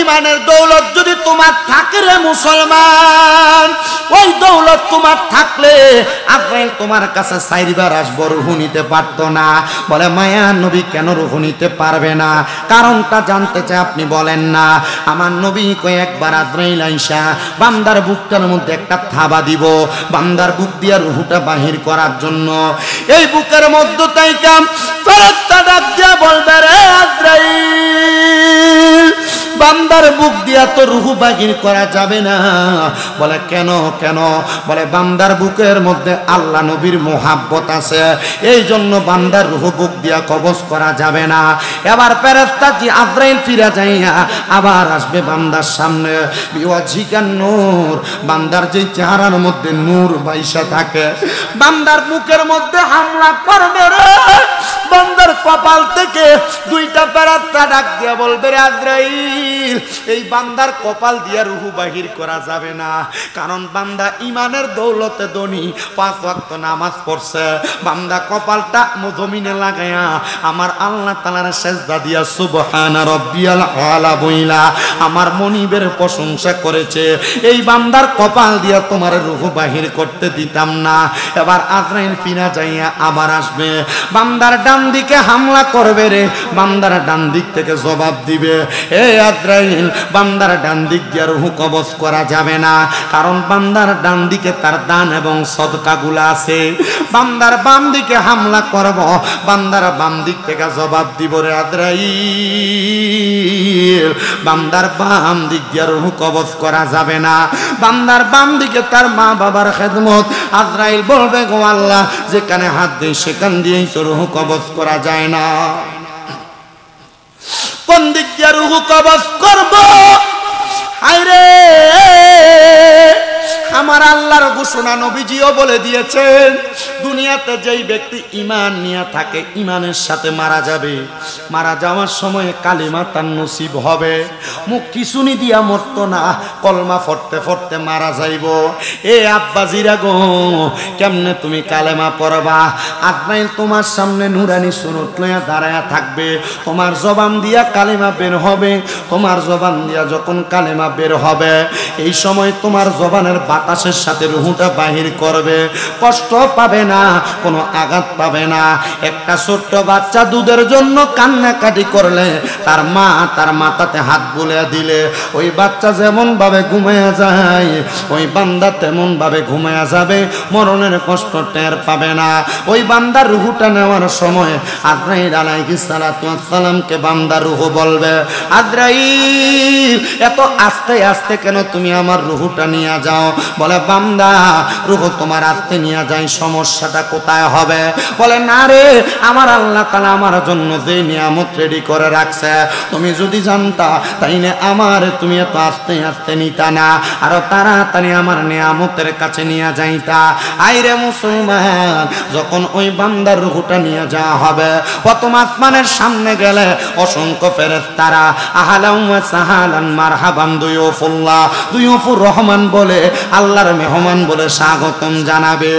ইমানের দৌলত যদি তোমার থাকে রে মুসলমান, ওই দৌলত তোমার থাকলে আজরাইল তোমার কাছে চাইবার আসবো রূহ নিতে পারতো না। বলে মায়া নবী কেন রূহ নিতে পারবে না? কারণটা জানতে চাই, আপনি বলেন না। আমার নবী কয়েকবার আজরাইল আইসা বান্দার বুকটার মধ্যে একটা থাবা দিব, বান্দার বুক দিয়া রূহটা বাহির করার জন্য। এই বুকের মধ্যে তাইকা ফেরেশতা ডাক দিয়া বলবে রে আজরাইল, বান্দার বুক দিয়া তো রূহ বাহির করা যাবে না। বলে কেন কেন? বলে বান্দার বুকের মধ্যে আল্লাহ নবীর মোহাব্বত আছে, এই জন্য বান্দার রূহ বুক দিয়া কবজ করা যাবে না। এবার ফেরেশতা জি আজরাইল ফিরে যাইয়া আবার আসবে বান্দার সামনে। বিওয়াজিকান নূর, বান্দার যে চেহারার মধ্যে নূর বাইসা থাকে, বান্দার মুখের মধ্যে হামলা করবে রে। বান্দার কপাল থেকে দুইটা ফেরেশতা ডাক দিয়া বলবে রে আজরাইল, এই বান্দার কপাল দিয়া রূহ বাহির করা যাবে না। কারণ বান্দা ইমানের দৌলতে ধনী, 5 ওয়াক্ত নামাজ পড়ছে। বান্দা কপালটা জমিনে লাগায়া আমার আল্লাহ তাআলার সেজদা দিয়া সুবহানা রাব্বিয়াল আলা বইলা আমার মনিবের প্রশংসা করেছে। এই বান্দার কপাল দিয়া তোমার রূহ বাহির করতে দিতাম না। এবার আজরাইল ফিরা যাইয়া আবার আসবে, বান্দার ডান দিকে হামলা করবে রে। বান্দার ডান দিক থেকে জবাব দিবে, এ আজরাইল, বান্দার ডান দিক দিয়ে রূহ কবজ করা যাবে না। কারণ বান্দার ডান দিকে তার দান এবং সদকাগুলো আছে। বান্দার বাম দিকে হামলা করব, বান্দার বাম দিক থেকে জবাব দিব রে আজরাইল, বান্দার বাম দিক দিয়ে রূহ কবজ করা যাবে না। বান্দার বাম দিকে তার মা বাবার খেদমত। আজরাইল বলবে গো আল্লাহ, যেখানে হাত দেই সেখান দিয়েই তো রূহ কবজ করা যায় না। কোন দিক দিয়ে রূহ কবজ করব? আইরে আমার আল্লাহর ঘোষণা নবীজিও বলে দিয়েছেন, দুনিয়াতে যেই ব্যক্তি ঈমান নিয়ে থাকে, ঈমানের সাথে মারা যাবে, মারা যাওয়ার সময় কালিমা তার নসিব হবে। মুখ কিসুনি দিয়া মরতো না, কলমা পড়তে পড়তে মারা যাইব। এ আব্বাজিরা গো, কেমনে তুমি কালেমা পড়বা? আজরাইল তোমার সামনে নুরানি সুরত লইয়া দাঁড়ায়া থাকবে, তোমার জবান দিয়া কালিমা বের হবে। তোমার জবান দিয়া যখন কালিমা বের হবে, এই সময় তোমার জবানের বাতাসের সাথে রূহটা বাহির করবে। কষ্ট পাবে না, কোনো আঘাত পাবে না। একটা ছোট্ট বাচ্চা দুধের জন্য কান্নাকাটি করলে তার মা তার মাথাতে হাত বুলিয়ে দিলে ওই বাচ্চা যেমন ভাবে ঘুমায়া যায়, ওই বান্দা তেমন ভাবে ঘুমায়া যাবে, মরণের কষ্ট টের পাবে না। ওই বান্দার রূহটা নেওয়ার সময় আজরাইল আলাইহিস সালাতু ওয়াস সালামকে বান্দার রূহ বলবে, আজরাইল এত আস্তে আস্তে কেন তুমি আমার রূহটা নিয়ে যাও? বলে বান্দা, রূহ তোমার আস্তে নিয়ে যাই, সমস্যাটা কোথায় হবে? বলে না রে, আমার আল্লাহ তাআলা আমার জন্য যে নিয়ামত রেডি করে রাখছে, তুমি যদি জানতা তাইলে আমার তুমি এত আস্তে আস্তে নিতা না, আরো তাড়াতাড়ি আমার নিয়ামতের কাছে নিয়ে যাইতা। আইরে মুসলমান, যখন ওই বান্দার রূহটা নিয়ে যাওয়া হবে, প্রথম আসমানের সামনে গেলে অসংখ্য ফেরেশতারা আহলান ওয়া সাহালান মারহাবান দুয়ুফুল্লাহ, দুয়ুফুর রহমান বলে, আল্লাহর মেহমান বলে স্বাগতম জানাবে।